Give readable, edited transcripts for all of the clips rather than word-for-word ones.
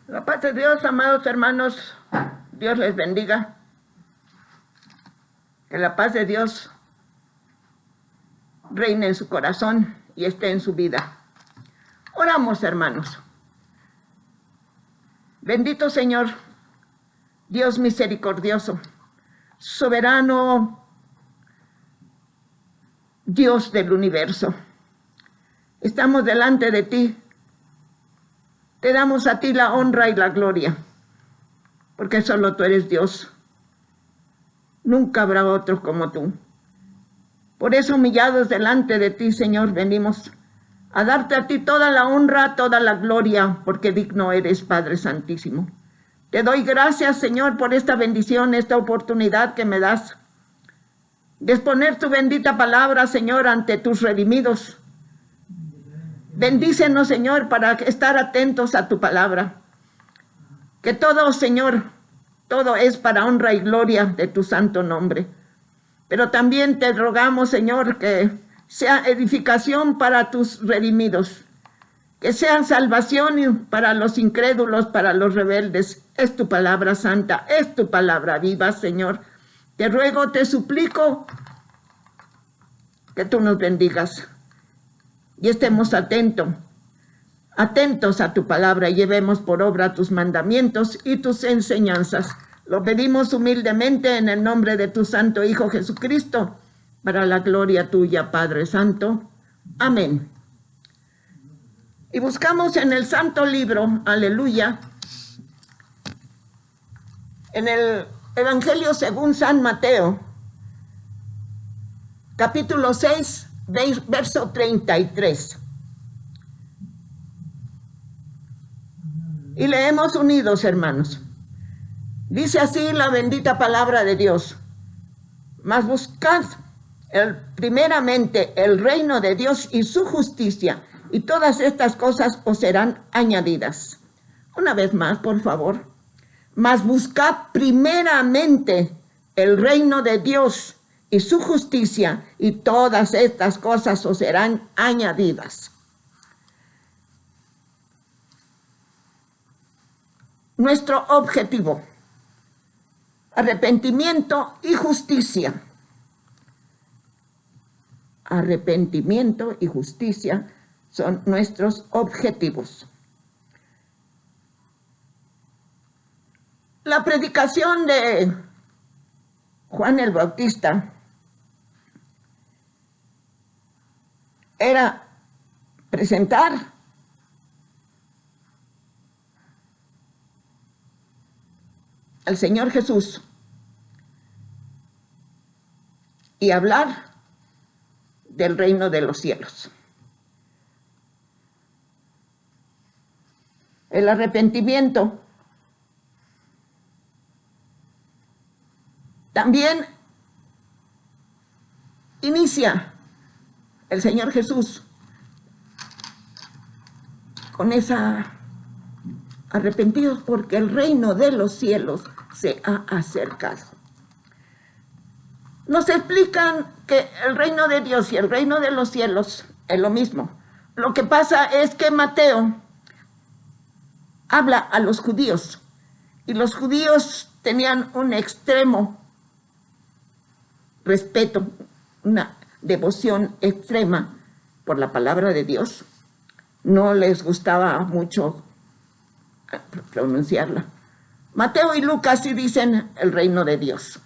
La paz de Dios, amados hermanos, Dios les bendiga. Que la paz de Dios reine en su corazón y esté en su vida. Oramos, hermanos. Bendito Señor, Dios misericordioso, soberano Dios del universo. Estamos delante de ti. Te damos a ti la honra y la gloria, porque solo tú eres Dios. Nunca habrá otro como tú. Por eso, humillados delante de ti, Señor, venimos a darte a ti toda la honra, toda la gloria, porque digno eres, Padre Santísimo. Te doy gracias, Señor, por esta bendición, esta oportunidad que me das de exponer tu bendita palabra, Señor, ante tus redimidos. Bendícenos, Señor, para estar atentos a tu palabra. Que todo, Señor, todo es para honra y gloria de tu santo nombre. Pero también te rogamos, Señor, que sea edificación para tus redimidos. Que sea salvación para los incrédulos, para los rebeldes. Es tu palabra santa, es tu palabra viva, Señor. Te ruego, te suplico que tú nos bendigas y estemos atentos a tu palabra y llevemos por obra tus mandamientos y tus enseñanzas. Lo pedimos humildemente en el nombre de tu santo Hijo Jesucristo, para la gloria tuya, Padre Santo. Amén. Y buscamos en el santo libro, aleluya, en el Evangelio según San Mateo, capítulo 6, verso 33. Y leemos unidos, hermanos. Dice así la bendita palabra de Dios: mas buscad primeramente el reino de Dios y su justicia, y todas estas cosas os serán añadidas. Una vez más, por favor. Mas buscad primeramente el reino de Dios y su justicia, y todas estas cosas os serán añadidas. Nuestro objetivo: arrepentimiento y justicia. Arrepentimiento y justicia son nuestros objetivos. La predicación de Juan el Bautista era presentar al Señor Jesús y hablar del reino de los cielos. El arrepentimiento también inicia el Señor Jesús con esa arrepentidos, porque el reino de los cielos se ha acercado. Nos explican que el reino de Dios y el reino de los cielos es lo mismo. Lo que pasa es que Mateo habla a los judíos, y los judíos tenían un extremo respeto, una devoción extrema por la palabra de Dios. No les gustaba mucho pronunciarla. Mateo y Lucas sí dicen el reino de Dios.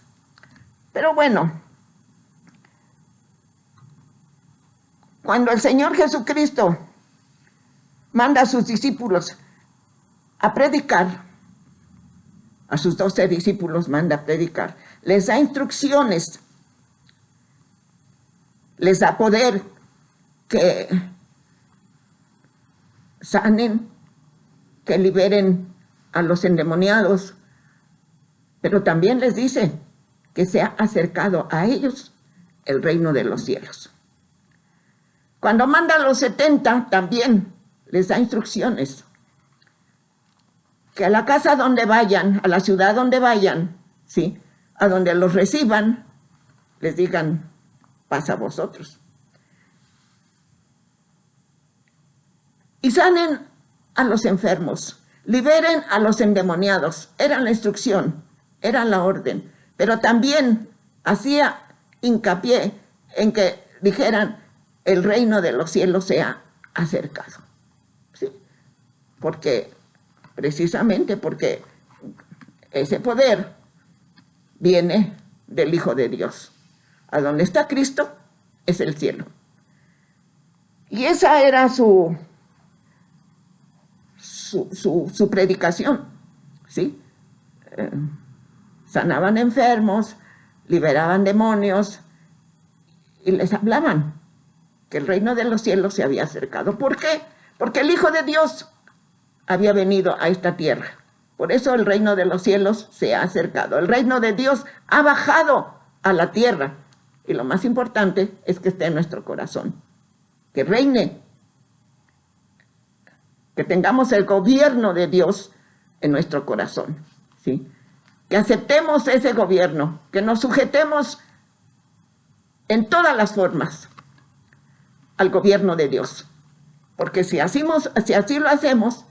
Pero bueno, cuando el Señor Jesucristo manda a sus discípulos a predicar, a sus 12 discípulos manda a predicar, les da instrucciones, les da poder, que sanen, que liberen a los endemoniados, pero también les dice que se ha acercado a ellos el reino de los cielos. Cuando manda a los 70, también les da instrucciones, que a la casa donde vayan, a la ciudad donde vayan, ¿sí?, a donde los reciban, les digan: paz a vosotros. Y sanen a los enfermos, liberen a los endemoniados. Era la instrucción, era la orden, pero también hacía hincapié en que dijeran, el reino de los cielos se ha acercado. ¿Sí? Precisamente porque ese poder viene del Hijo de Dios. A donde está Cristo es el cielo. Y esa era su predicación, ¿sí? Sanaban enfermos, liberaban demonios y les hablaban que el reino de los cielos se había acercado. ¿Por qué? Porque el Hijo de Dios había venido a esta tierra. Por eso el reino de los cielos se ha acercado. El reino de Dios ha bajado a la tierra. Y lo más importante es que esté en nuestro corazón. Que reine. Que tengamos el gobierno de Dios en nuestro corazón. ¿Sí? Que aceptemos ese gobierno. Que nos sujetemos en todas las formas al gobierno de Dios. Porque si así lo hacemos,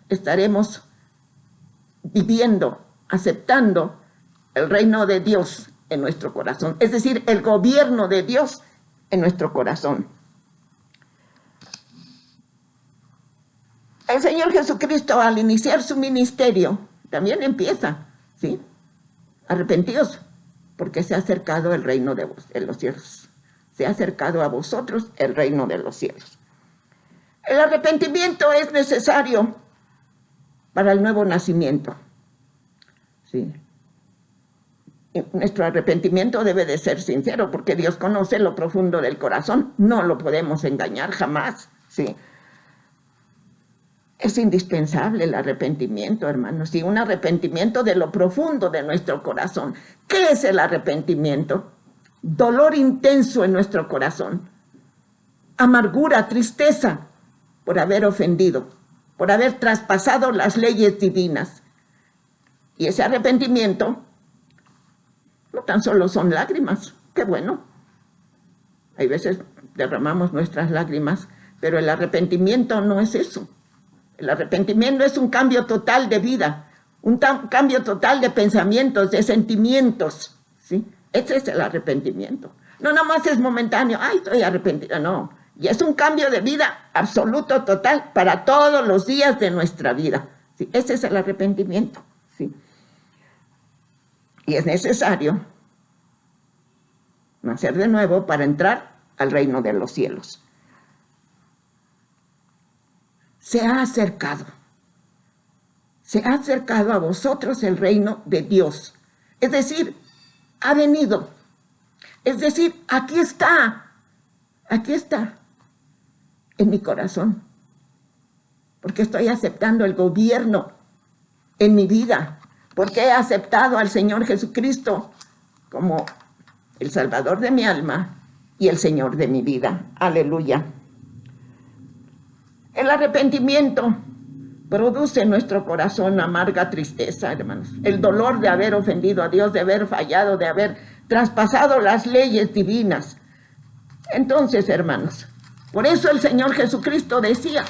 estaremos viviendo, aceptando el reino de Dios en nuestro corazón. Es decir, el gobierno de Dios en nuestro corazón. El Señor Jesucristo, al iniciar su ministerio, también empieza, ¿sí? Arrepentidos, porque se ha acercado el reino de los cielos. Se ha acercado a vosotros el reino de los cielos. El arrepentimiento es necesario para el nuevo nacimiento. ¿Sí? Y nuestro arrepentimiento debe de ser sincero, porque Dios conoce lo profundo del corazón. No lo podemos engañar jamás. ¿Sí? Es indispensable el arrepentimiento, hermanos, y un arrepentimiento de lo profundo de nuestro corazón. ¿Qué es el arrepentimiento? Dolor intenso en nuestro corazón, amargura, tristeza por haber ofendido, por haber traspasado las leyes divinas. Y ese arrepentimiento no tan solo son lágrimas, qué bueno. Hay veces derramamos nuestras lágrimas, pero el arrepentimiento no es eso. El arrepentimiento es un cambio total de vida, un cambio total de pensamientos, de sentimientos, ¿sí? Ese es el arrepentimiento. No nada más es momentáneo, ay, estoy arrepentida, no. Y es un cambio de vida absoluto, total, para todos los días de nuestra vida. ¿Sí? Ese es el arrepentimiento, ¿sí? Y es necesario nacer de nuevo para entrar al reino de los cielos. Se ha acercado a vosotros el reino de Dios. Es decir, ha venido. Es decir, aquí está en mi corazón. Porque estoy aceptando el gobierno en mi vida. Porque he aceptado al Señor Jesucristo como el Salvador de mi alma y el Señor de mi vida. Aleluya. El arrepentimiento produce en nuestro corazón amarga tristeza, hermanos. El dolor de haber ofendido a Dios, de haber fallado, de haber traspasado las leyes divinas. Entonces, hermanos, por eso el Señor Jesucristo decía,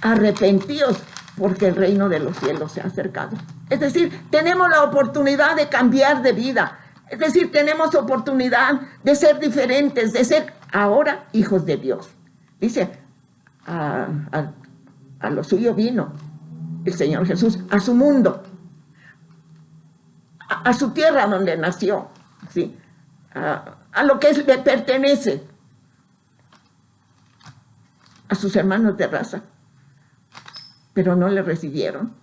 arrepentíos, porque el reino de los cielos se ha acercado. Es decir, tenemos la oportunidad de cambiar de vida. Es decir, tenemos oportunidad de ser diferentes, de ser ahora hijos de Dios. Dice, a lo suyo vino el Señor Jesús, a su mundo, a su tierra donde nació, ¿sí? A lo que le pertenece, a sus hermanos de raza, pero no le recibieron,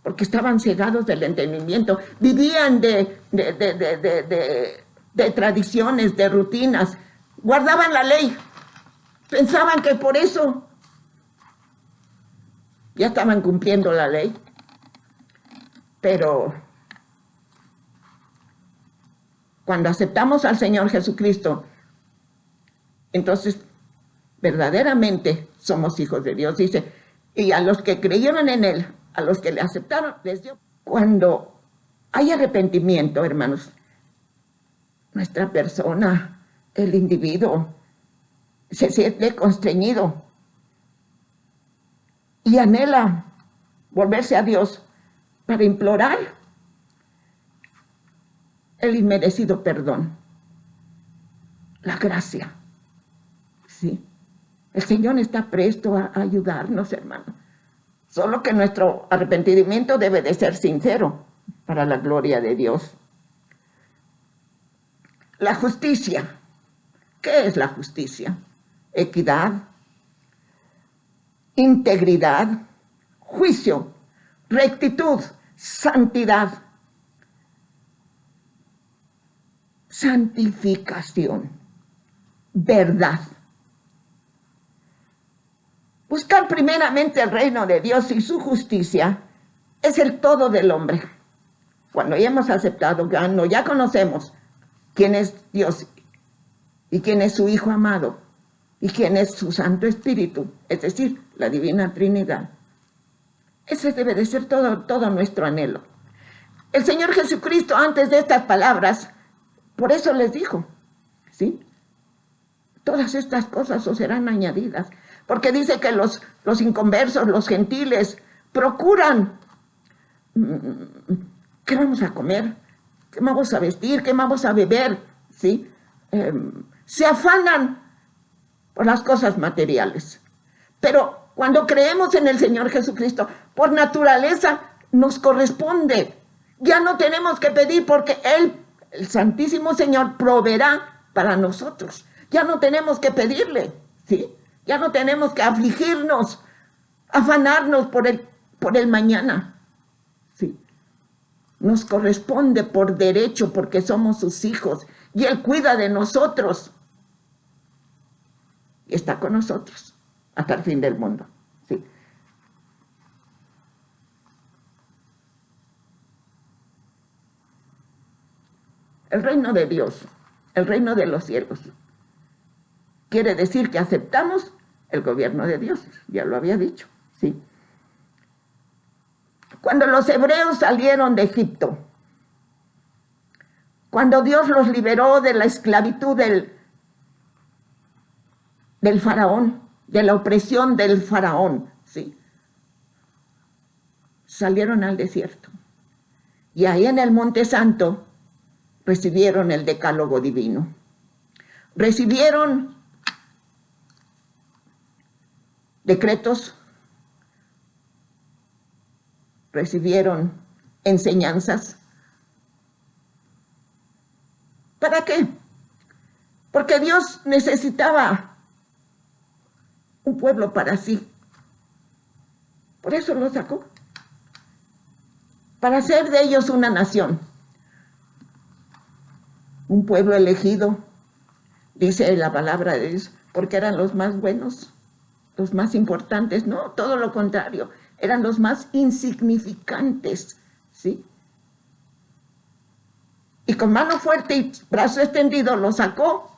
porque estaban cegados del entendimiento, vivían de tradiciones, de rutinas, guardaban la ley, pensaban que por eso ya estaban cumpliendo la ley, pero cuando aceptamos al Señor Jesucristo, entonces verdaderamente somos hijos de Dios. Dice, y a los que creyeron en Él, a los que le aceptaron, les dio. Cuando hay arrepentimiento, hermanos, nuestra persona, el individuo, se siente constreñido y anhela volverse a Dios para implorar el inmerecido perdón, la gracia. Sí, el Señor está presto a ayudarnos, hermano. Solo que nuestro arrepentimiento debe de ser sincero para la gloria de Dios. La justicia. ¿Qué es la justicia? Equidad, integridad, juicio, rectitud, santidad, santificación, verdad. Buscar primeramente el reino de Dios y su justicia es el todo del hombre. Cuando ya hemos aceptado, cuando ya conocemos quién es Dios y quién es su Hijo amado y quién es su Santo Espíritu, es decir, la Divina Trinidad. Ese debe de ser todo nuestro anhelo. El Señor Jesucristo, antes de estas palabras, por eso les dijo, ¿sí? Todas estas cosas os serán añadidas. Porque dice que los inconversos, los gentiles, procuran qué vamos a comer, qué vamos a vestir, qué vamos a beber, ¿sí? Se afanan por las cosas materiales. Pero cuando creemos en el Señor Jesucristo, por naturaleza nos corresponde. Ya no tenemos que pedir porque Él, el Santísimo Señor, proveerá para nosotros. Ya no tenemos que pedirle, ¿sí? Ya no tenemos que afligirnos, afanarnos por el mañana. Sí. Nos corresponde por derecho porque somos sus hijos y Él cuida de nosotros. Y está con nosotros hasta el fin del mundo. Sí. El reino de Dios, el reino de los cielos, quiere decir que aceptamos el gobierno de Dios, ya lo había dicho, ¿sí? Cuando los hebreos salieron de Egipto, cuando Dios los liberó de la esclavitud del faraón, de la opresión del faraón, ¿sí? Salieron al desierto. Y ahí en el Monte Santo recibieron el decálogo divino. Recibieron decretos, recibieron enseñanzas. ¿Para qué? Porque Dios necesitaba un pueblo para sí. Por eso lo sacó. Para hacer de ellos una nación. Un pueblo elegido, dice la palabra de Dios, porque eran los más buenos, los más importantes. No, todo lo contrario, eran los más insignificantes, ¿sí? Y con mano fuerte y brazo extendido los sacó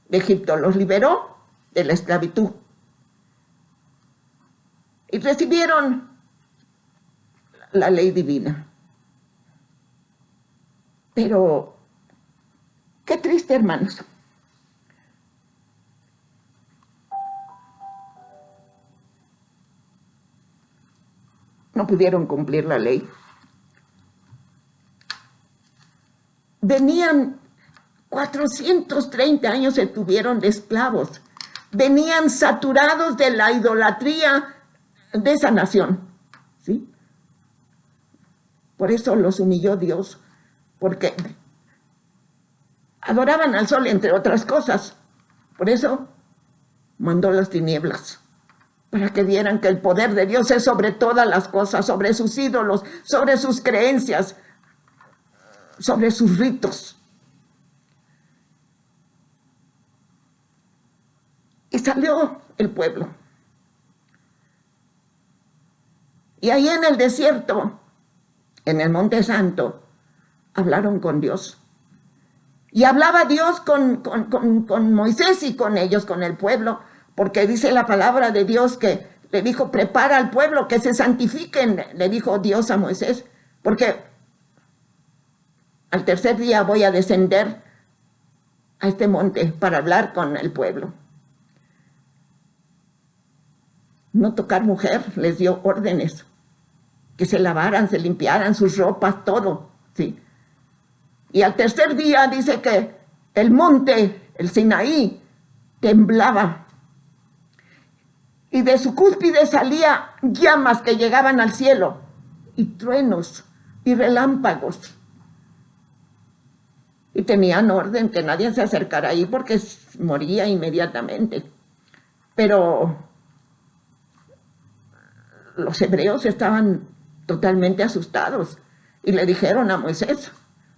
de Egipto, los liberó de la esclavitud. Y recibieron la ley divina. Pero, qué triste, hermanos. No pudieron cumplir la ley. Venían 430 años, se tuvieron de esclavos. Venían saturados de la idolatría de esa nación, ¿sí? Por eso los humilló Dios, porque adoraban al sol, entre otras cosas. Por eso mandó las tinieblas, para que vieran que el poder de Dios es sobre todas las cosas, sobre sus ídolos, sobre sus creencias, sobre sus ritos. Y salió el pueblo. Y ahí en el desierto, en el Monte Santo, hablaron con Dios. Y hablaba Dios con Moisés y con ellos, con el pueblo, porque dice la palabra de Dios que le dijo, prepara al pueblo, que se santifiquen, le dijo Dios a Moisés, porque al tercer día voy a descender a este monte para hablar con el pueblo. No tocar mujer, les dio órdenes, que se lavaran, se limpiaran sus ropas, todo, ¿sí? Y al tercer día dice que el monte, el Sinaí, temblaba. Y de su cúspide salía llamas que llegaban al cielo, y truenos, y relámpagos. Y tenían orden que nadie se acercara ahí porque moría inmediatamente. Pero los hebreos estaban totalmente asustados y le dijeron a Moisés: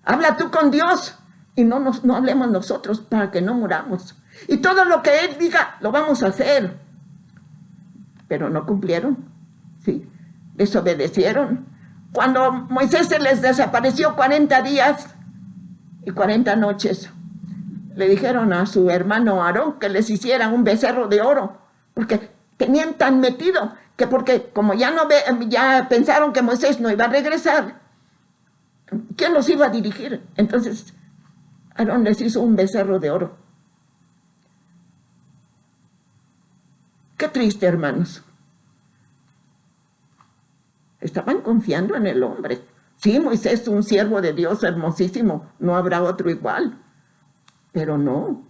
habla tú con Dios y no hablemos nosotros para que no muramos. Y todo lo que Él diga lo vamos a hacer. Pero no cumplieron, ¿sí? Desobedecieron. Cuando Moisés se les desapareció 40 días y 40 noches, le dijeron a su hermano Aarón que les hiciera un becerro de oro, porque tenían tan metido que porque como ya pensaron que Moisés no iba a regresar, ¿quién los iba a dirigir? Entonces Aarón les hizo un becerro de oro. Qué triste, hermanos. Estaban confiando en el hombre. Sí, Moisés, un siervo de Dios hermosísimo, no habrá otro igual. Pero no.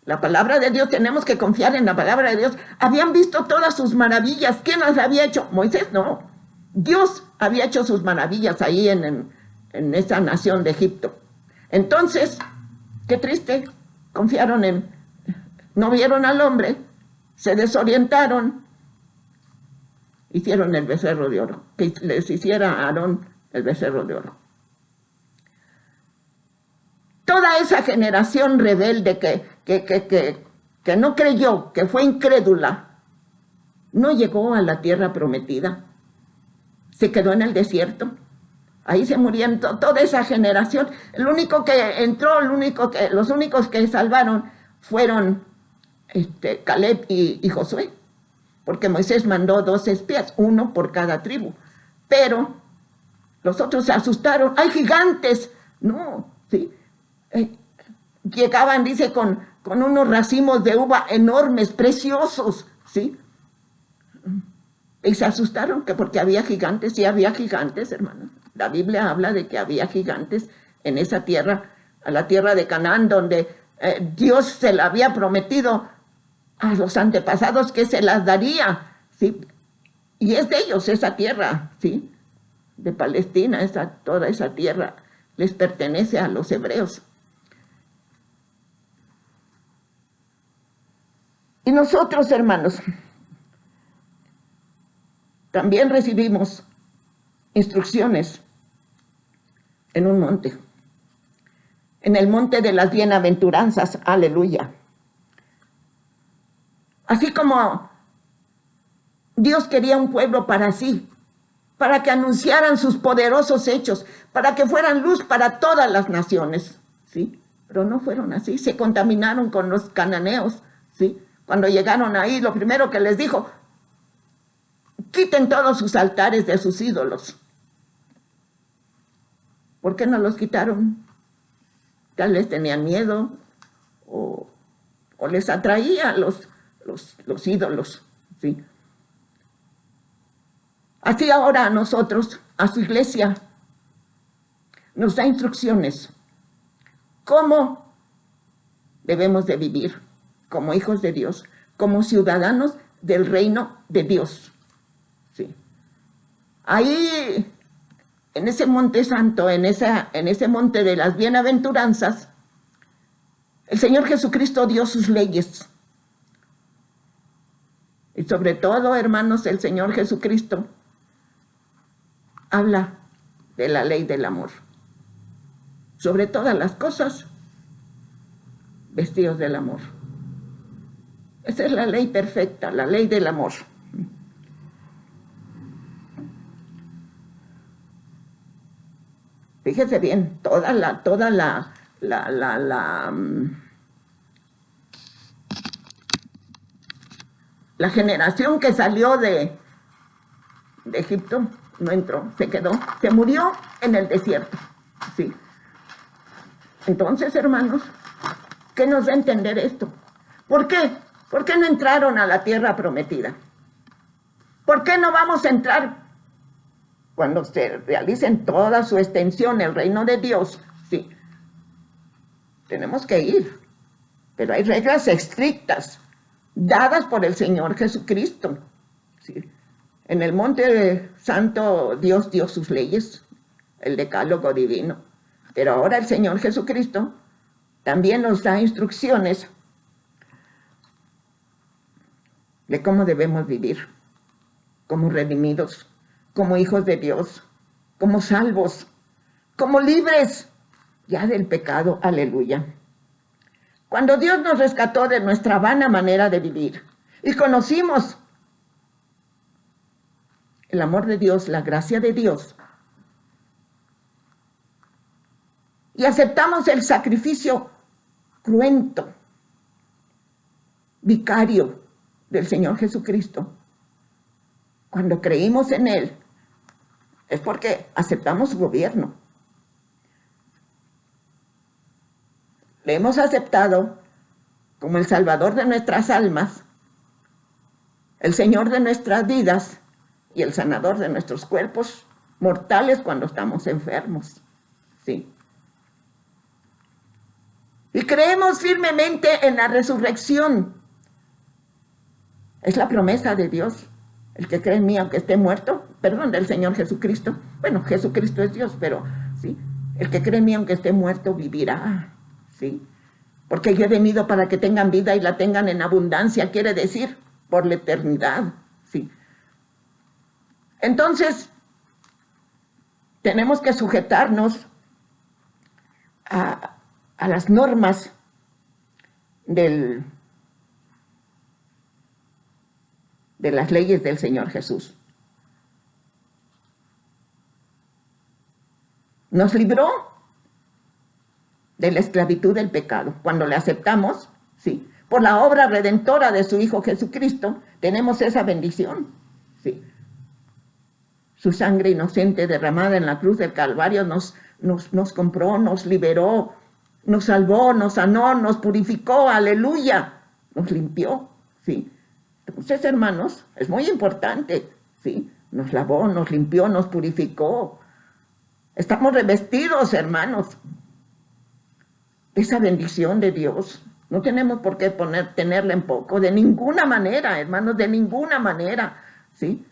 La palabra de Dios, tenemos que confiar en la palabra de Dios. Habían visto todas sus maravillas. ¿Quién las había hecho? Moisés no. Dios había hecho sus maravillas ahí en esa nación de Egipto. Entonces, qué triste, no vieron al hombre, se desorientaron, hicieron el becerro de oro, que les hiciera a Aarón el becerro de oro. Toda esa generación rebelde que no creyó, que fue incrédula, no llegó a la tierra prometida, se quedó en el desierto. Ahí se murieron toda esa generación. El único que entró, los únicos que salvaron fueron Caleb y Josué, porque Moisés mandó 2 espías, uno por cada tribu. Pero los otros se asustaron. ¡Hay gigantes! No, ¿sí? Llegaban, dice, con unos racimos de uva enormes, preciosos, ¿sí? Y se asustaron que porque había gigantes. Sí, había gigantes, hermanos. La Biblia habla de que había gigantes en esa tierra, a la tierra de Canaán, donde Dios se la había prometido a los antepasados que se las daría, ¿sí? Y es de ellos esa tierra, ¿sí? De Palestina, toda esa tierra les pertenece a los hebreos. Y nosotros, hermanos, también recibimos instrucciones en un monte, en el monte de las bienaventuranzas, aleluya. Así como Dios quería un pueblo para sí, para que anunciaran sus poderosos hechos, para que fueran luz para todas las naciones, ¿sí? Pero no fueron así, se contaminaron con los cananeos, ¿sí? Cuando llegaron ahí, lo primero que les dijo: quiten todos sus altares de sus ídolos. ¿Por qué no los quitaron? Tal vez tenían miedo o les atraía los ídolos, ¿sí? Así ahora a nosotros, a su iglesia, nos da instrucciones. ¿Cómo debemos de vivir como hijos de Dios, como ciudadanos del reino de Dios? ¿Sí? Ahí, en ese monte santo, en ese monte de las bienaventuranzas, el Señor Jesucristo dio sus leyes. Y sobre todo, hermanos, el Señor Jesucristo habla de la ley del amor. Sobre todas las cosas, vestidos del amor. Esa es la ley perfecta, la ley del amor. Fíjese bien, toda la generación que salió de Egipto no entró, se quedó, se murió en el desierto, ¿sí? Entonces, hermanos, ¿qué nos da a entender esto? ¿Por qué? ¿Por qué no entraron a la tierra prometida? ¿Por qué no vamos a entrar cuando se realice en toda su extensión el reino de Dios, sí, tenemos que ir, pero hay reglas estrictas dadas por el Señor Jesucristo, ¿sí? En el monte santo Dios dio sus leyes, el decálogo divino, pero ahora el Señor Jesucristo también nos da instrucciones de cómo debemos vivir, como redimidos, como hijos de Dios, como salvos, como libres ya del pecado, aleluya. Cuando Dios nos rescató de nuestra vana manera de vivir y conocimos el amor de Dios, la gracia de Dios, y aceptamos el sacrificio cruento, vicario del Señor Jesucristo, cuando creímos en Él, es porque aceptamos su gobierno. Le hemos aceptado como el Salvador de nuestras almas, el Señor de nuestras vidas y el sanador de nuestros cuerpos mortales cuando estamos enfermos. Sí. Y creemos firmemente en la resurrección. Es la promesa de Dios. El que cree en mí, aunque esté muerto, perdón, del Señor Jesucristo. Bueno, Jesucristo es Dios, pero sí, el que cree en mí, aunque esté muerto, vivirá. Sí, porque yo he venido para que tengan vida y la tengan en abundancia, quiere decir, por la eternidad. Sí. Entonces, tenemos que sujetarnos a las normas de las leyes del Señor Jesús. Nos libró de la esclavitud del pecado. Cuando le aceptamos, sí, por la obra redentora de su Hijo Jesucristo, tenemos esa bendición. Sí. Su sangre inocente derramada en la cruz del Calvario nos compró, nos liberó, nos salvó, nos sanó, nos purificó, aleluya, nos limpió, sí. Entonces, hermanos, es muy importante, sí, nos lavó, nos limpió, nos purificó. Estamos revestidos, hermanos, de esa bendición de Dios. No tenemos por qué tenerla en poco, de ninguna manera, hermanos, de ninguna manera, sí.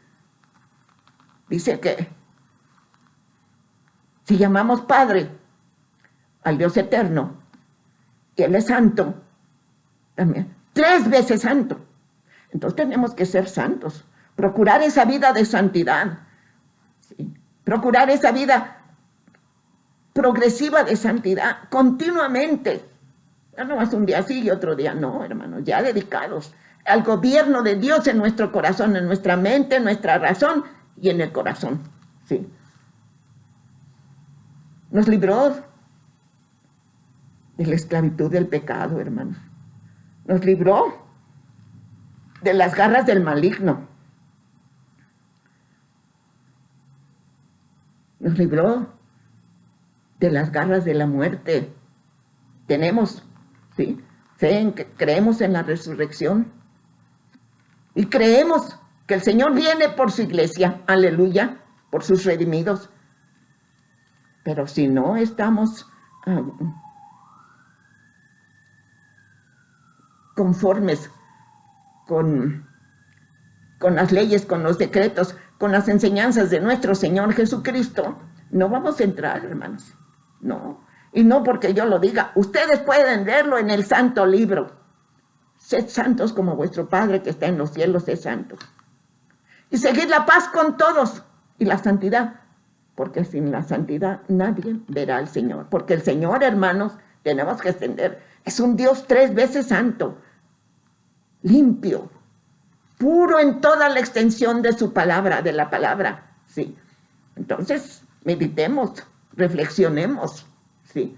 Dice que si llamamos Padre al Dios eterno, que Él es santo, también, 3 veces santo. Entonces tenemos que ser santos, procurar esa vida de santidad, ¿sí? Procurar esa vida progresiva de santidad continuamente. No más un día sí y otro día no, hermanos, ya dedicados al gobierno de Dios en nuestro corazón, en nuestra mente, en nuestra razón y en el corazón, ¿sí? Nos libró de la esclavitud del pecado, hermanos. Nos libró de las garras del maligno. Nos libró de las garras de la muerte. Tenemos, ¿sí?, fe en que creemos en la resurrección. Y creemos que el Señor viene por su iglesia, aleluya, por sus redimidos. Pero si no estamos conformes con las leyes, con los decretos, con las enseñanzas de nuestro Señor Jesucristo, no vamos a entrar, hermanos. No. Y no porque yo lo diga. Ustedes pueden leerlo en el santo libro. Sed santos como vuestro Padre que está en los cielos es santo. Y seguid la paz con todos y la santidad. Porque sin la santidad nadie verá al Señor. Porque el Señor, hermanos, tenemos que entender, es un Dios 3 veces santo, limpio, puro en toda la extensión de su palabra, de la palabra, sí. Entonces, meditemos, reflexionemos, sí.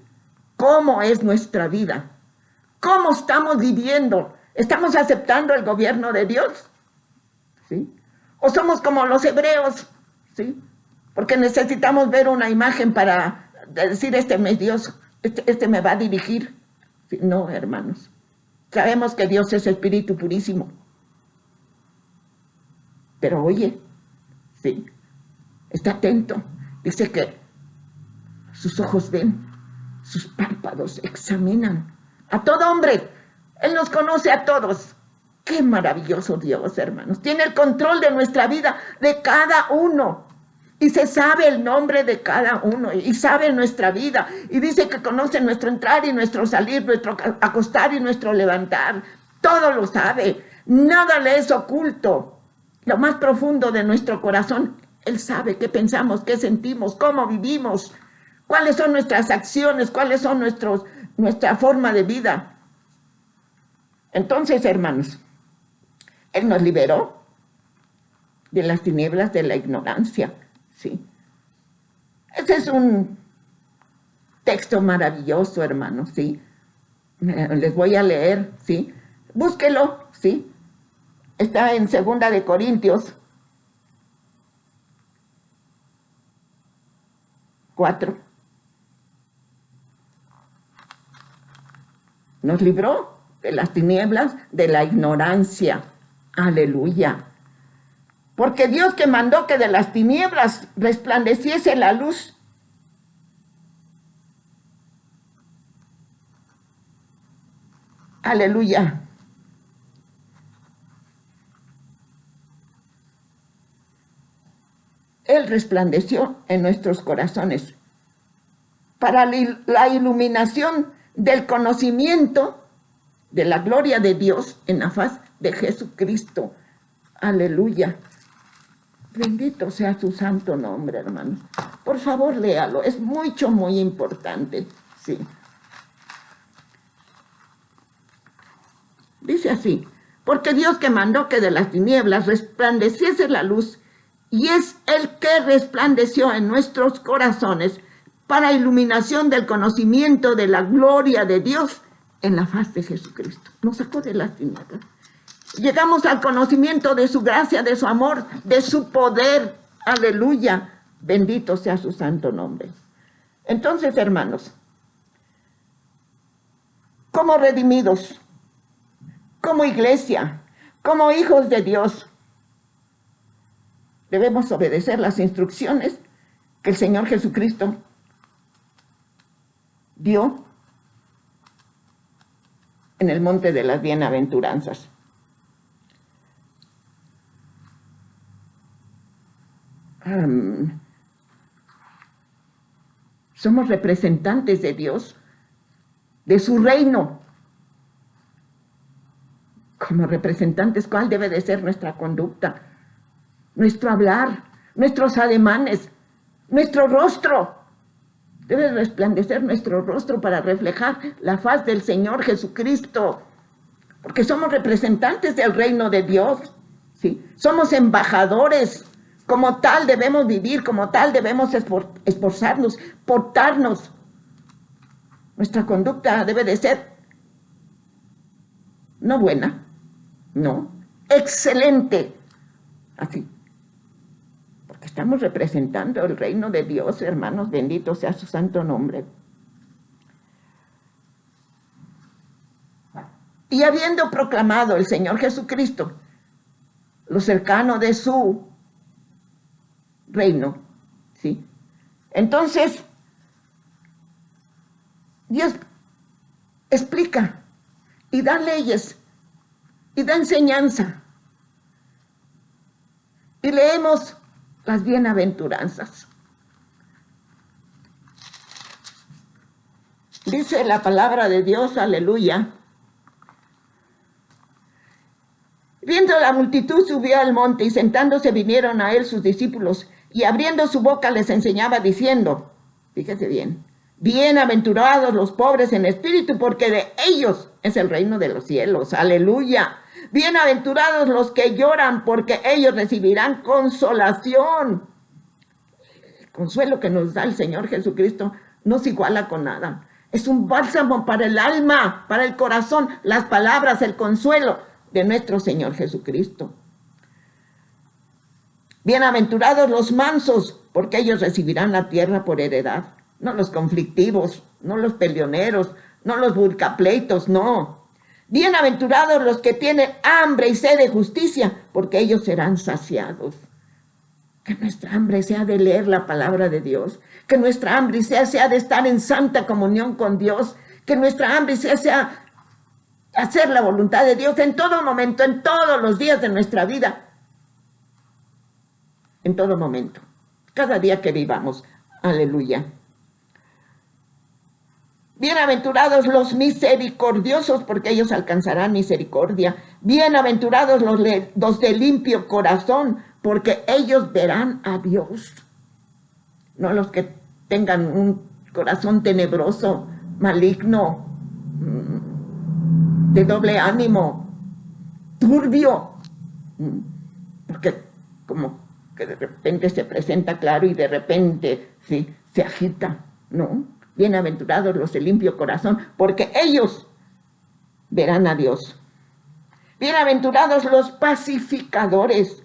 ¿Cómo es nuestra vida? ¿Cómo estamos viviendo? ¿Estamos aceptando el gobierno de Dios? ¿Sí? ¿O somos como los hebreos? ¿Sí? Porque necesitamos ver una imagen para decir, este es Dios, este me va a dirigir. ¿Sí? No, hermanos. Sabemos que Dios es espíritu purísimo. Pero oye, sí, Está atento. Dice que sus ojos ven, sus párpados examinan a todo hombre. Él nos conoce a todos. Qué maravilloso Dios, hermanos. Tiene el control de nuestra vida, de cada uno. Y se sabe el nombre de cada uno. Y sabe nuestra vida. Y dice que conoce nuestro entrar y nuestro salir, nuestro acostar y nuestro levantar. Todo lo sabe. Nada le es oculto. Lo más profundo de nuestro corazón, Él sabe qué pensamos, qué sentimos, cómo vivimos, cuáles son nuestras acciones, cuáles son nuestra forma de vida. Entonces, hermanos, Él nos liberó de las tinieblas de la ignorancia, ¿sí? Ese es un texto maravilloso, hermanos, ¿sí? Les voy a leer, ¿sí? Búsquelo, ¿sí? Está en 2 de Corintios 4. Nos libró de las tinieblas de la ignorancia. Aleluya. Porque Dios que mandó que de las tinieblas resplandeciese la luz. Aleluya. Él resplandeció en nuestros corazones para la iluminación del conocimiento de la gloria de Dios en la faz de Jesucristo. Aleluya. Bendito sea su santo nombre, hermanos. Por favor, léalo. Es muy importante. Sí. Dice así: porque Dios que mandó que de las tinieblas resplandeciese la luz, y es el que resplandeció en nuestros corazones para iluminación del conocimiento de la gloria de Dios en la faz de Jesucristo. Nos sacó de las tinieblas. Llegamos al conocimiento de su gracia, de su amor, de su poder. Aleluya. Bendito sea su santo nombre. Entonces, hermanos, como redimidos, como iglesia, como hijos de Dios, debemos obedecer las instrucciones que el Señor Jesucristo dio en el monte de las bienaventuranzas. Somos representantes de Dios, de su reino. Como representantes, ¿cuál debe de ser nuestra conducta? Nuestro hablar, nuestros ademanes, nuestro rostro. Debe resplandecer nuestro rostro para reflejar la faz del Señor Jesucristo. Porque somos representantes del reino de Dios, ¿sí? Somos embajadores. Como tal debemos vivir, como tal debemos esforzarnos, portarnos. Nuestra conducta debe de ser no buena, no, excelente. Así. Porque estamos representando el reino de Dios, hermanos, bendito sea su santo nombre. Y habiendo proclamado el Señor Jesucristo lo cercano de su reino, ¿sí? Entonces, Dios explica y da leyes y da enseñanza. Y leemos las bienaventuranzas. Dice la palabra de Dios, aleluya. Viendo la multitud, subió al monte, y sentándose vinieron a él sus discípulos, y abriendo su boca les enseñaba diciendo, fíjese bien, bienaventurados los pobres en espíritu, porque de ellos es el reino de los cielos. Aleluya. Bienaventurados los que lloran, porque ellos recibirán consolación. El consuelo que nos da el Señor Jesucristo no se iguala con nada. Es un bálsamo para el alma, para el corazón, las palabras, el consuelo de nuestro Señor Jesucristo. Bienaventurados los mansos, porque ellos recibirán la tierra por heredad. No los conflictivos, no los peleoneros, no los buscapleitos, no. Bienaventurados los que tienen hambre y sed de justicia, porque ellos serán saciados. Que nuestra hambre sea de leer la palabra de Dios. Que nuestra hambre sea de estar en santa comunión con Dios. Que nuestra hambre sea hacer la voluntad de Dios en todo momento, en todos los días de nuestra vida. En todo momento. Cada día que vivamos. Aleluya. Bienaventurados los misericordiosos, porque ellos alcanzarán misericordia. Bienaventurados los de limpio corazón, porque ellos verán a Dios. No los que tengan un corazón tenebroso, maligno, de doble ánimo, turbio, porque como que de repente se presenta claro y de repente sí, se agita, ¿no? Bienaventurados los de limpio corazón, porque ellos verán a Dios. Bienaventurados los pacificadores,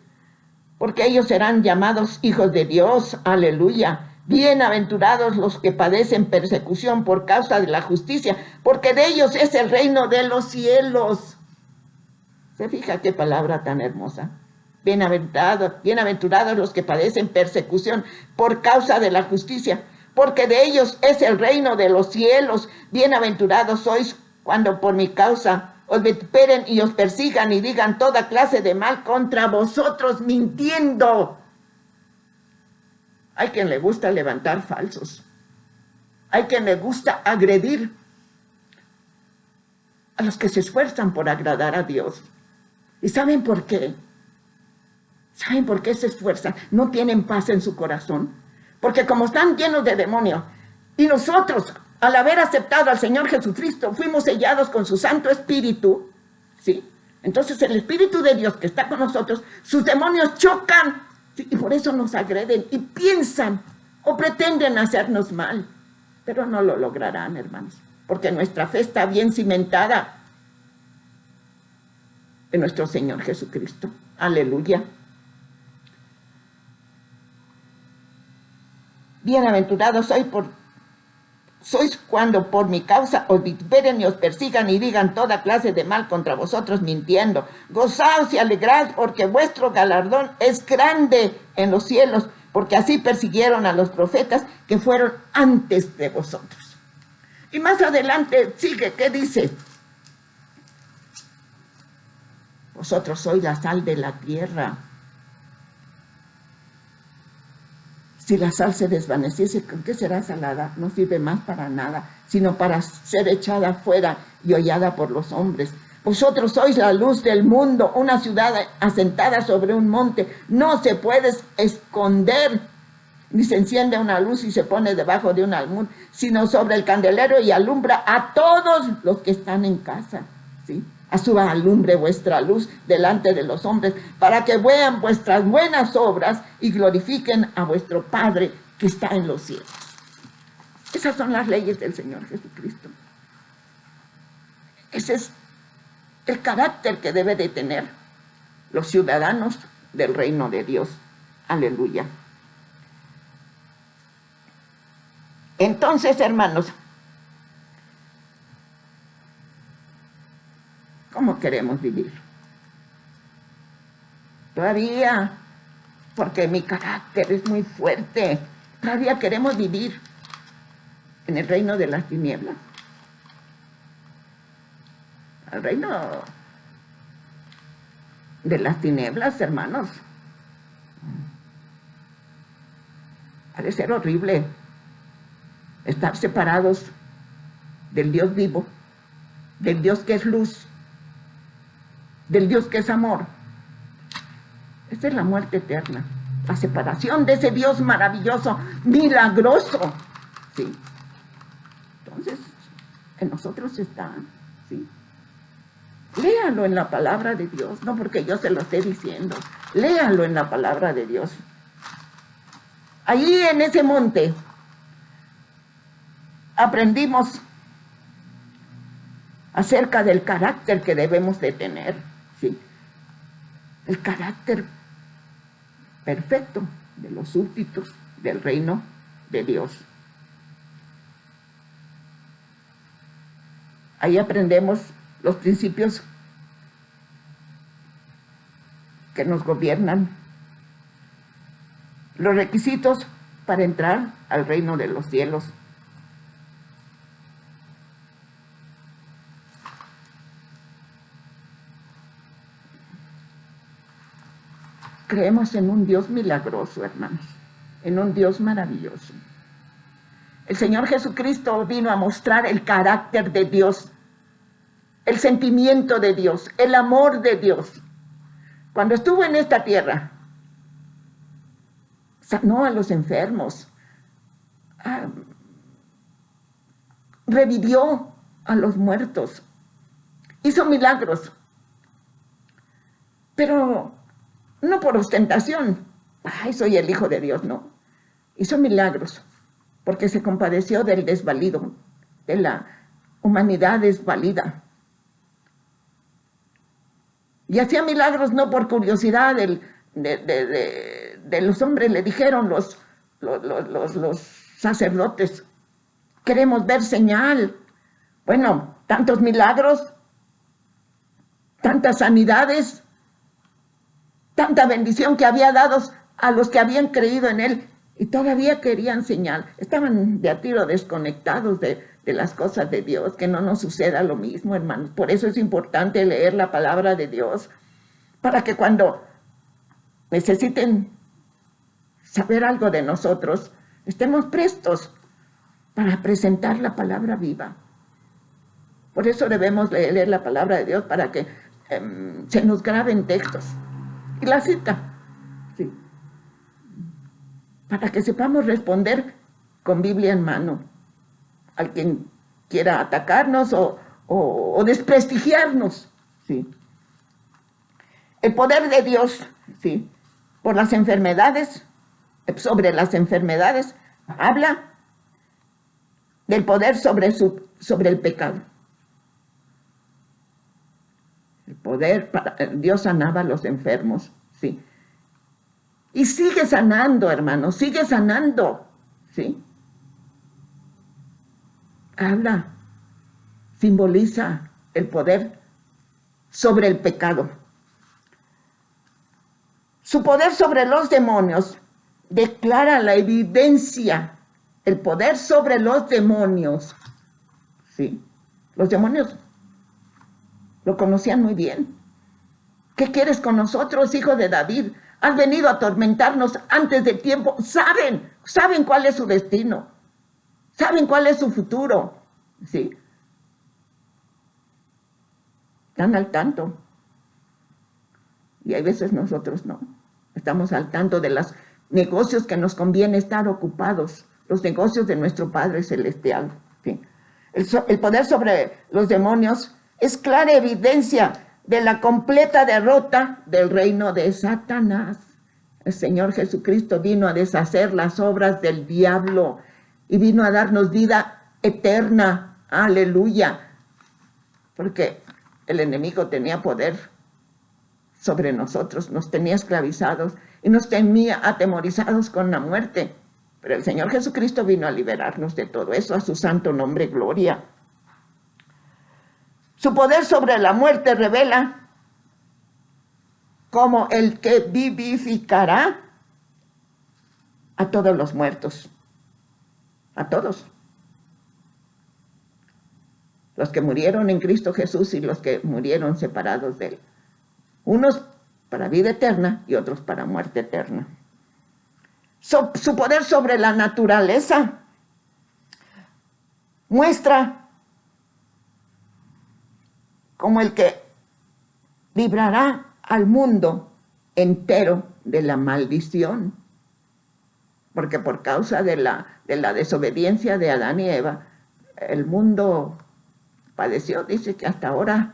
porque ellos serán llamados hijos de Dios. Aleluya. Bienaventurados los que padecen persecución por causa de la justicia, porque de ellos es el reino de los cielos. ¿Se fija qué palabra tan hermosa? Bienaventurados los que padecen persecución por causa de la justicia, porque de ellos es el reino de los cielos. Bienaventurados sois cuando por mi causa os vituperen y os persigan y digan toda clase de mal contra vosotros mintiendo. Hay quien le gusta levantar falsos. Hay quien le gusta agredir a los que se esfuerzan por agradar a Dios. ¿Y saben por qué? ¿Saben por qué se esfuerzan? No tienen paz en su corazón. Porque como están llenos de demonios, y nosotros, al haber aceptado al Señor Jesucristo, fuimos sellados con su Santo Espíritu, ¿sí? Entonces el Espíritu de Dios que está con nosotros, sus demonios chocan, ¿sí? Y por eso nos agreden y piensan o pretenden hacernos mal. Pero no lo lograrán, hermanos, porque nuestra fe está bien cimentada en nuestro Señor Jesucristo. Aleluya. Bienaventurados sois cuando por mi causa os vituperen y os persigan y digan toda clase de mal contra vosotros mintiendo. Gozaos y alegrad, porque vuestro galardón es grande en los cielos, porque así persiguieron a los profetas que fueron antes de vosotros. Y más adelante sigue, ¿qué dice? Vosotros sois la sal de la tierra. Si la sal se desvaneciese, ¿con qué será salada? No sirve más para nada, sino para ser echada fuera y hollada por los hombres. Vosotros sois la luz del mundo, una ciudad asentada sobre un monte. No se puede esconder, ni se enciende una luz y se pone debajo de un almud, sino sobre el candelero y alumbra a todos los que están en casa, ¿sí? Alumbre vuestra luz delante de los hombres, para que vean vuestras buenas obras y glorifiquen a vuestro Padre que está en los cielos. Esas son las leyes del Señor Jesucristo. Ese es el carácter que debe de tener los ciudadanos del reino de Dios. Aleluya. Entonces, hermanos, ¿cómo queremos vivir? Todavía, porque mi carácter es muy fuerte, todavía queremos vivir en el reino de las tinieblas. El reino de las tinieblas, hermanos. Ha de ser horrible estar separados del Dios vivo, del Dios que es luz, del Dios que es amor. Esta es la muerte eterna, la separación de ese Dios maravilloso, milagroso, ¿sí? Entonces, en nosotros está, ¿sí? Léalo en la palabra de Dios, no porque yo se lo esté diciendo, léalo en la palabra de Dios. Allí en ese monte aprendimos acerca del carácter que debemos de tener, ¿sí? El carácter perfecto de los súbditos del reino de Dios. Ahí aprendemos los principios que nos gobiernan, los requisitos para entrar al reino de los cielos. Creemos en un Dios milagroso, hermanos, en un Dios maravilloso. El Señor Jesucristo vino a mostrar el carácter de Dios, el sentimiento de Dios, el amor de Dios. Cuando estuvo en esta tierra, sanó a los enfermos, revivió a los muertos, hizo milagros, pero no por ostentación. Ay, soy el Hijo de Dios, no. Hizo milagros porque se compadeció del desvalido, de la humanidad desvalida. Y hacía milagros no por curiosidad de los hombres. Le dijeron los sacerdotes: queremos ver señal. Bueno, tantos milagros, tantas sanidades, tanta bendición que había dado a los que habían creído en él, y todavía querían señal. Estaban de a tiro desconectados de las cosas de Dios. Que no nos suceda lo mismo, hermanos. Por eso es importante leer la palabra de Dios, para que cuando necesiten saber algo de nosotros, estemos prestos para presentar la palabra viva. Por eso debemos leer la palabra de Dios, para que se nos graben textos. Y la cita, sí, para que sepamos responder con Biblia en mano al quien quiera atacarnos o desprestigiarnos, sí. El poder de Dios, sí, por las enfermedades, sobre las enfermedades, habla del poder sobre el pecado. El poder, Dios sanaba a los enfermos, sí. Y sigue sanando, hermanos, sigue sanando, sí. Habla, simboliza el poder sobre el pecado. Su poder sobre los demonios declara la evidencia, el poder sobre los demonios, sí. Los demonios lo conocían muy bien. ¿Qué quieres con nosotros, hijo de David? Has venido a atormentarnos antes de tiempo. Saben cuál es su destino. Saben cuál es su futuro. Sí. Están al tanto. Y hay veces nosotros no. Estamos al tanto de los negocios que nos conviene estar ocupados. Los negocios de nuestro Padre Celestial. Sí. El poder sobre los demonios es clara evidencia de la completa derrota del reino de Satanás. El Señor Jesucristo vino a deshacer las obras del diablo y vino a darnos vida eterna. Aleluya. Porque el enemigo tenía poder sobre nosotros, nos tenía esclavizados y nos tenía atemorizados con la muerte. Pero el Señor Jesucristo vino a liberarnos de todo eso. A su santo nombre, gloria. Su poder sobre la muerte revela como el que vivificará a todos los muertos. A todos. Los que murieron en Cristo Jesús y los que murieron separados de él. Unos para vida eterna y otros para muerte eterna. Su poder sobre la naturaleza muestra como el que librará al mundo entero de la maldición. Porque por causa de la desobediencia de Adán y Eva, el mundo padeció. Dice que hasta ahora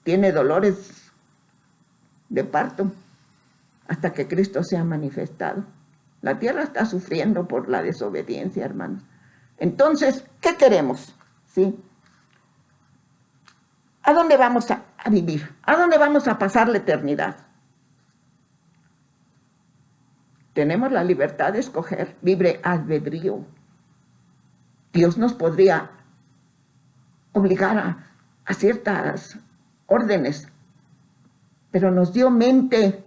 tiene dolores de parto hasta que Cristo sea manifestado. La tierra está sufriendo por la desobediencia, hermanos. Entonces, ¿qué queremos? ¿Sí? ¿A dónde vamos a vivir? ¿A dónde vamos a pasar la eternidad? Tenemos la libertad de escoger, libre albedrío. Dios nos podría obligar a ciertas órdenes, pero nos dio mente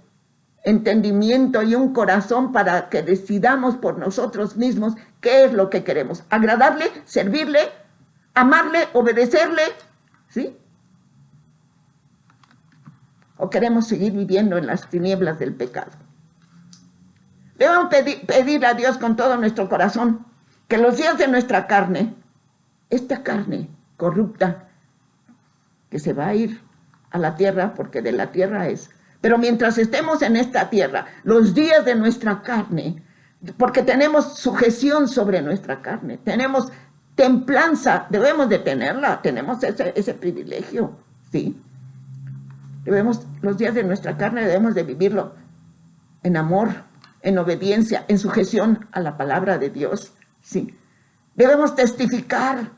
entendimiento y un corazón para que decidamos por nosotros mismos qué es lo que queremos. Agradarle, servirle, amarle, obedecerle, ¿sí? ¿O queremos seguir viviendo en las tinieblas del pecado? Debemos pedir a Dios con todo nuestro corazón que los días de nuestra carne, esta carne corrupta, que se va a ir a la tierra, porque de la tierra es, pero mientras estemos en esta tierra, los días de nuestra carne, porque tenemos sujeción sobre nuestra carne, tenemos templanza, debemos de tenerla, tenemos ese privilegio, ¿sí? Los días de nuestra carne debemos de vivirlo en amor, en obediencia, en sujeción a la palabra de Dios, ¿sí? Debemos testificar,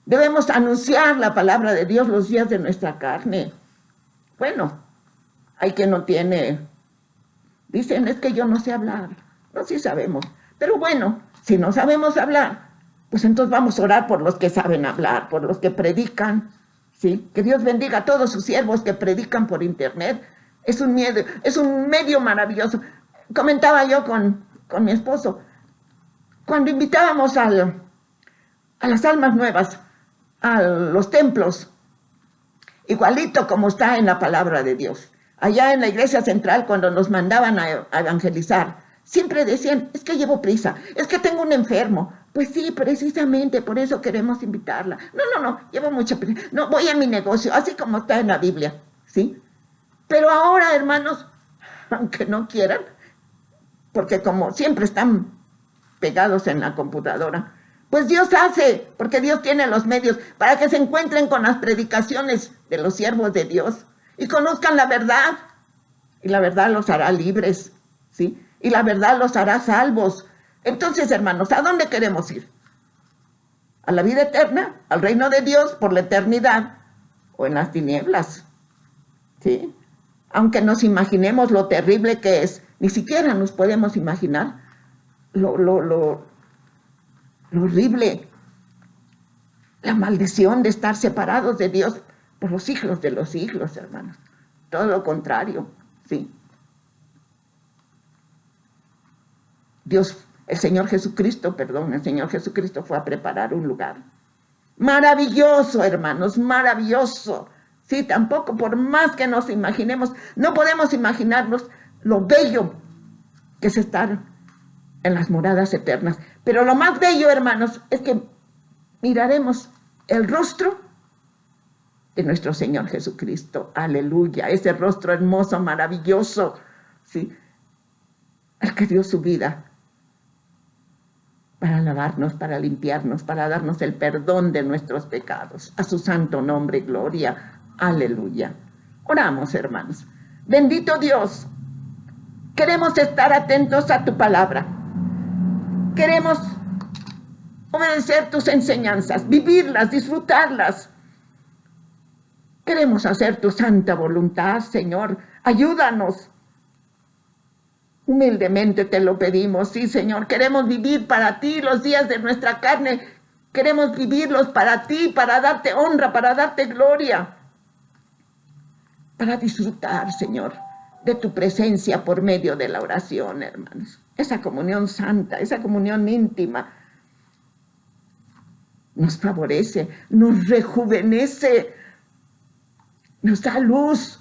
debemos anunciar la palabra de Dios los días de nuestra carne. Bueno, hay quien no tiene, dicen, es que yo no sé hablar. No, sí sabemos, pero bueno, si no sabemos hablar, pues entonces vamos a orar por los que saben hablar, por los que predican, ¿sí? Que Dios bendiga a todos sus siervos que predican por internet. Es un medio maravilloso. Comentaba yo con mi esposo, cuando invitábamos a las almas nuevas, a los templos, igualito como está en la palabra de Dios. Allá en la iglesia central, cuando nos mandaban a evangelizar, siempre decían, es que llevo prisa, es que tengo un enfermo. Pues sí, precisamente por eso queremos invitarla. No, llevo mucha prisa. No, voy a mi negocio, así como está en la Biblia, ¿sí? Pero ahora, hermanos, aunque no quieran, porque como siempre están pegados en la computadora, pues Dios hace, porque Dios tiene los medios para que se encuentren con las predicaciones de los siervos de Dios y conozcan la verdad. Y la verdad los hará libres, ¿sí? Y la verdad los hará salvos. Entonces, hermanos, ¿a dónde queremos ir? ¿A la vida eterna? ¿Al reino de Dios por la eternidad? ¿O en las tinieblas? ¿Sí? Aunque nos imaginemos lo terrible que es, ni siquiera nos podemos imaginar lo horrible, la maldición de estar separados de Dios por los siglos de los siglos, hermanos. Todo lo contrario, ¿sí? el Señor Jesucristo fue a preparar un lugar. Maravilloso, hermanos, maravilloso. Sí, tampoco, por más que nos imaginemos, no podemos imaginarnos lo bello que es estar en las moradas eternas. Pero lo más bello, hermanos, es que miraremos el rostro de nuestro Señor Jesucristo. Aleluya, ese rostro hermoso, maravilloso, ¿sí? El que dio su vida para lavarnos, para limpiarnos, para darnos el perdón de nuestros pecados. A su santo nombre, gloria. Aleluya. Oramos, hermanos. Bendito Dios, queremos estar atentos a tu palabra. Queremos obedecer tus enseñanzas, vivirlas, disfrutarlas. Queremos hacer tu santa voluntad, Señor. Ayúdanos. Humildemente te lo pedimos. Sí, Señor, queremos vivir para ti los días de nuestra carne. Queremos vivirlos para ti, para darte honra, para darte gloria. Para disfrutar, Señor, de tu presencia por medio de la oración, hermanos. Esa comunión santa, esa comunión íntima nos favorece, nos rejuvenece, nos da luz,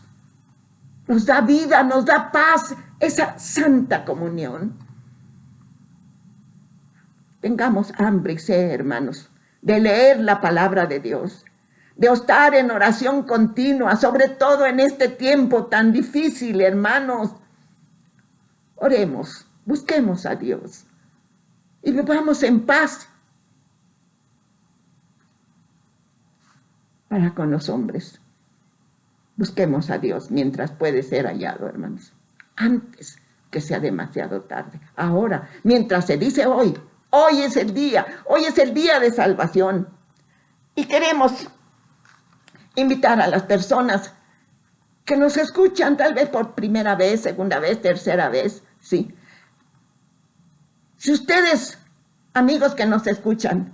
nos da vida, nos da paz, esa santa comunión. Tengamos hambre y sed, hermanos, de leer la palabra de Dios, de estar en oración continua, sobre todo en este tiempo tan difícil, hermanos. Oremos, busquemos a Dios y vivamos en paz para con los hombres. Busquemos a Dios mientras puede ser hallado, hermanos, antes que sea demasiado tarde. Ahora, mientras se dice hoy es el día de salvación. Y queremos invitar a las personas que nos escuchan tal vez por primera vez, segunda vez, tercera vez, ¿sí? Si ustedes, amigos que nos escuchan,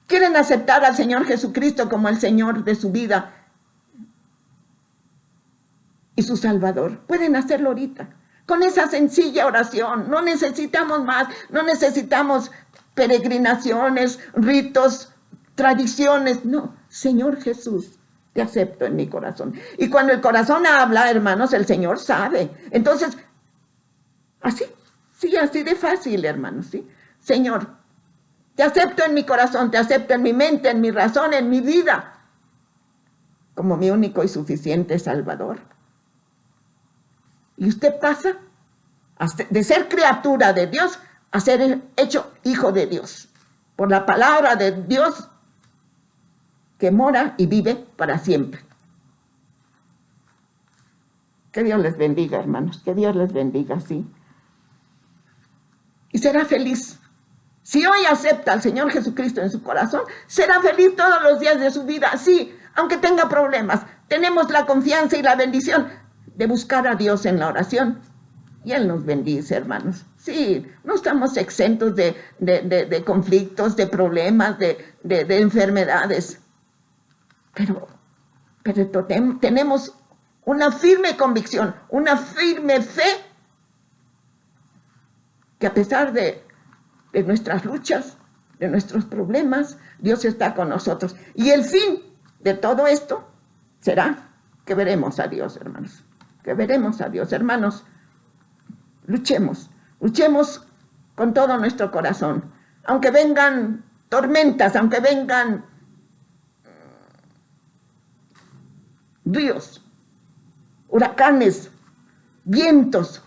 quieren aceptar al Señor Jesucristo como el Señor de su vida, y su Salvador. Pueden hacerlo ahorita, con esa sencilla oración. No necesitamos más, no necesitamos peregrinaciones, ritos, tradiciones. No, Señor Jesús, te acepto en mi corazón. Y cuando el corazón habla, hermanos, el Señor sabe. Entonces, así, sí, así de fácil, hermanos, ¿sí? Señor, te acepto en mi corazón, te acepto en mi mente, en mi razón, en mi vida, como mi único y suficiente Salvador. Y usted pasa de ser criatura de Dios a ser hecho hijo de Dios, por la palabra de Dios que mora y vive para siempre. Que Dios les bendiga, hermanos, que Dios les bendiga, sí. Y será feliz. Si hoy acepta al Señor Jesucristo en su corazón, será feliz todos los días de su vida, sí, aunque tenga problemas. Tenemos la confianza y la bendición de buscar a Dios en la oración. Y Él nos bendice, hermanos. Sí, no estamos exentos de conflictos, de problemas, de enfermedades. Pero tenemos una firme convicción, una firme fe, que a pesar de nuestras luchas, de nuestros problemas, Dios está con nosotros. Y el fin de todo esto será que veremos a Dios, hermanos. Que veremos a Dios, hermanos. Luchemos con todo nuestro corazón. Aunque vengan tormentas, aunque vengan ríos, huracanes, vientos,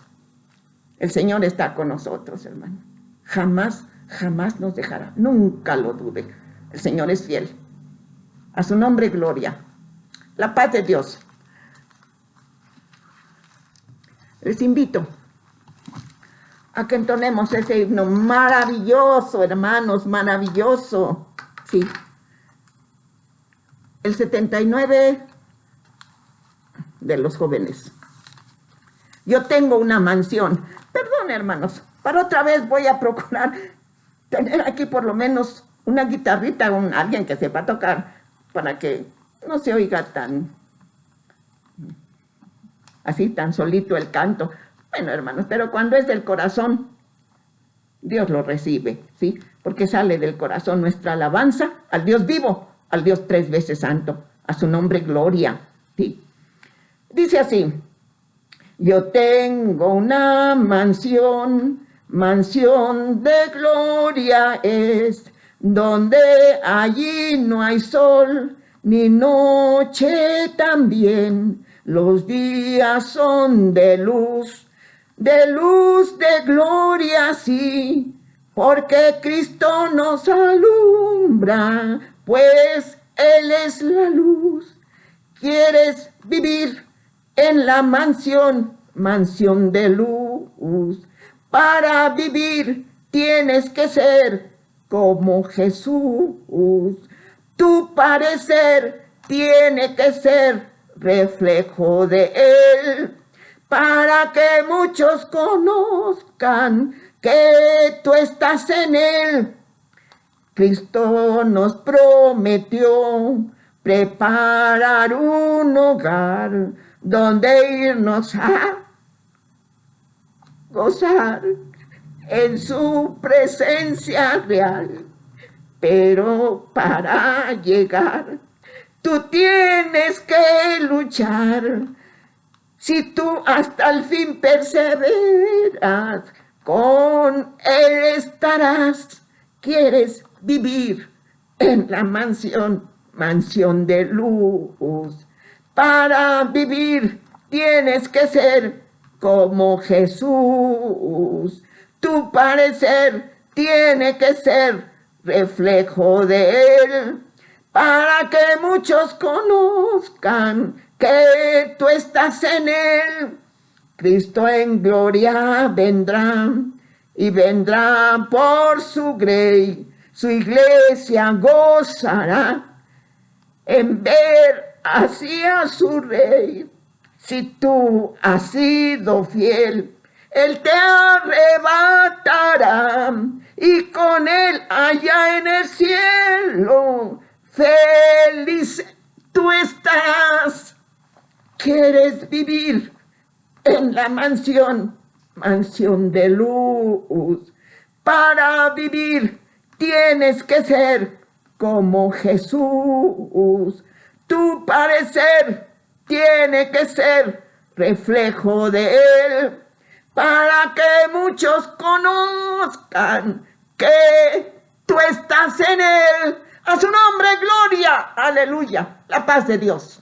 el Señor está con nosotros, hermano. Jamás, jamás nos dejará. Nunca lo dude. El Señor es fiel. A su nombre, gloria. La paz de Dios. Les invito a que entonemos ese himno maravilloso, hermanos, maravilloso. Sí. El 79 de los jóvenes. Yo tengo una mansión. Perdón, hermanos, para otra vez voy a procurar tener aquí por lo menos una guitarrita o alguien que sepa tocar para que no se oiga tan así, tan solito el canto. Bueno, hermanos, pero cuando es del corazón, Dios lo recibe, ¿sí? Porque sale del corazón nuestra alabanza al Dios vivo, al Dios 3 veces santo, a su nombre gloria, ¿sí? Dice así: yo tengo una mansión, mansión de gloria es, donde allí no hay sol, ni noche también. Los días son de luz, de gloria, sí, porque Cristo nos alumbra, pues Él es la luz. ¿Quieres vivir en la mansión, mansión de luz? Para vivir tienes que ser como Jesús. Tu parecer tiene que ser reflejo de Él, para que muchos conozcan que tú estás en Él. Cristo nos prometió preparar un hogar donde irnos a gozar en su presencia real. Pero para llegar, tú tienes que luchar. Si tú hasta el fin perseveras, con Él estarás. ¿Quieres vivir en la mansión, mansión de luz? Para vivir tienes que ser como Jesús. Tu parecer tiene que ser reflejo de Él, para que muchos conozcan que tú estás en Él. Cristo en gloria vendrá, y vendrá por su grey. Su iglesia gozará en ver hacia su rey. Si tú has sido fiel, Él te arrebatará, y con Él allá en el cielo feliz tú estás. ¿Quieres vivir en la mansión de luz? Para vivir tienes que ser como Jesús. Tu parecer tiene que ser reflejo de Él, para que muchos conozcan que tú estás en Él. A su nombre, gloria, aleluya, la paz de Dios.